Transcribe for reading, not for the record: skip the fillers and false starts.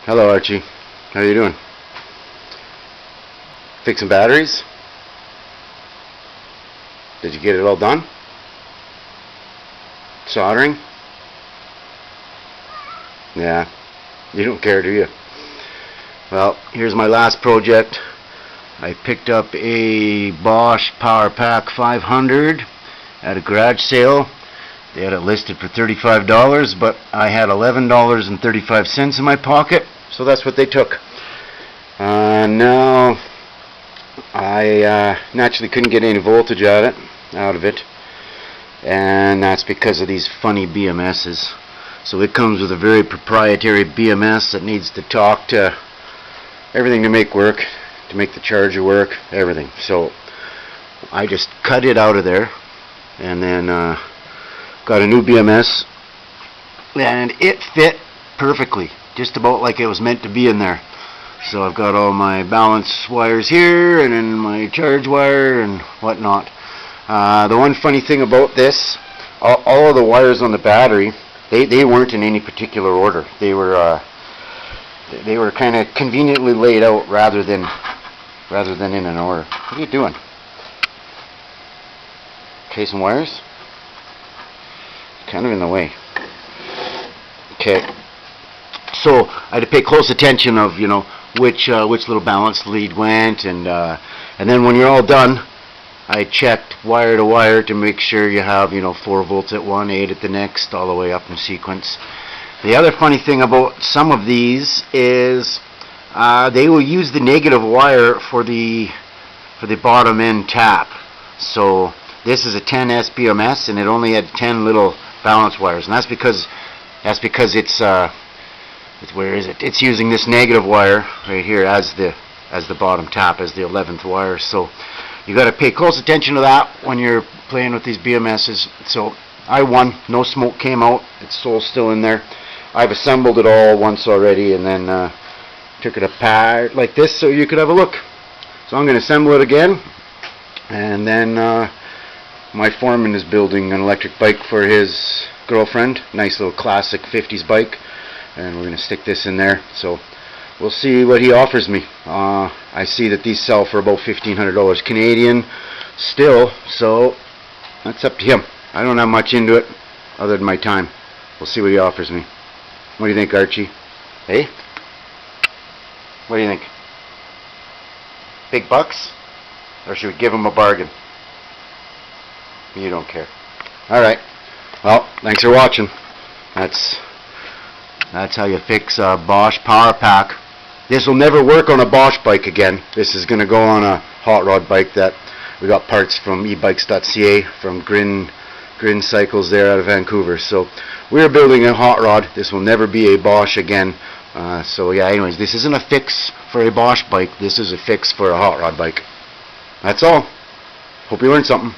Hello Archie, how you doing? Fixing batteries? Did you get it all done? Soldering? Yeah, you don't care, do you? Well, here's my last project. I picked up a Bosch Powerpack 500 at a garage sale. They had it listed for $35, but I had $11.35 in my pocket, so that's what they took. Now I naturally couldn't get any voltage out of it, and that's because of these funny BMSs. So it comes with a very proprietary BMS that needs to talk to everything to make the charger work, everything. So I just cut it out of there, and then got a new BMS, and it fit perfectly, just about like it was meant to be in there. So I've got all my balance wires here, and then my charge wire and whatnot. The one funny thing about this, all of the wires on the battery, they weren't in any particular order. They were kind of conveniently laid out rather than in an order. What are you doing? Casing wires? Kind of in the way. Okay. So I had to pay close attention of which little balance lead went, and then when you're all done, I checked wire to wire to make sure you have 4 volts at one, 8 at the next, all the way up in sequence. The other funny thing about some of these is they will use the negative wire for the bottom end tap. So this is a 10S BMS, and it only had 10 little balance wires, and that's because it's where is it? It's using this negative wire right here as the bottom tap, as the 11th wire. So you got to pay close attention to that when you're playing with these BMSs. So I won. No smoke came out. It's still in there. I've assembled it all once already, and then took it apart like this so you could have a look. So I'm going to assemble it again, and then my foreman is building an electric bike for his girlfriend. Nice little classic 50s bike, and we're going to stick this in there. So we'll see what he offers me. I see that these sell for about $1,500 Canadian still, so that's up to him. I don't have much into it other than my time. We'll see what he offers me. What do you think, Archie? Hey? What do you think? Big bucks? Or should we give him a bargain? You don't care. Alright. Well, thanks for watching. That's how you fix a Bosch Powerpack. This will never work on a Bosch bike again. This is going to go on a hot rod bike that we got parts from ebikes.ca, from Grin Cycles there out of Vancouver. So we're building a hot rod. This will never be a Bosch again. So yeah, anyways, this isn't a fix for a Bosch bike. This is a fix for a hot rod bike. That's all. Hope you learned something.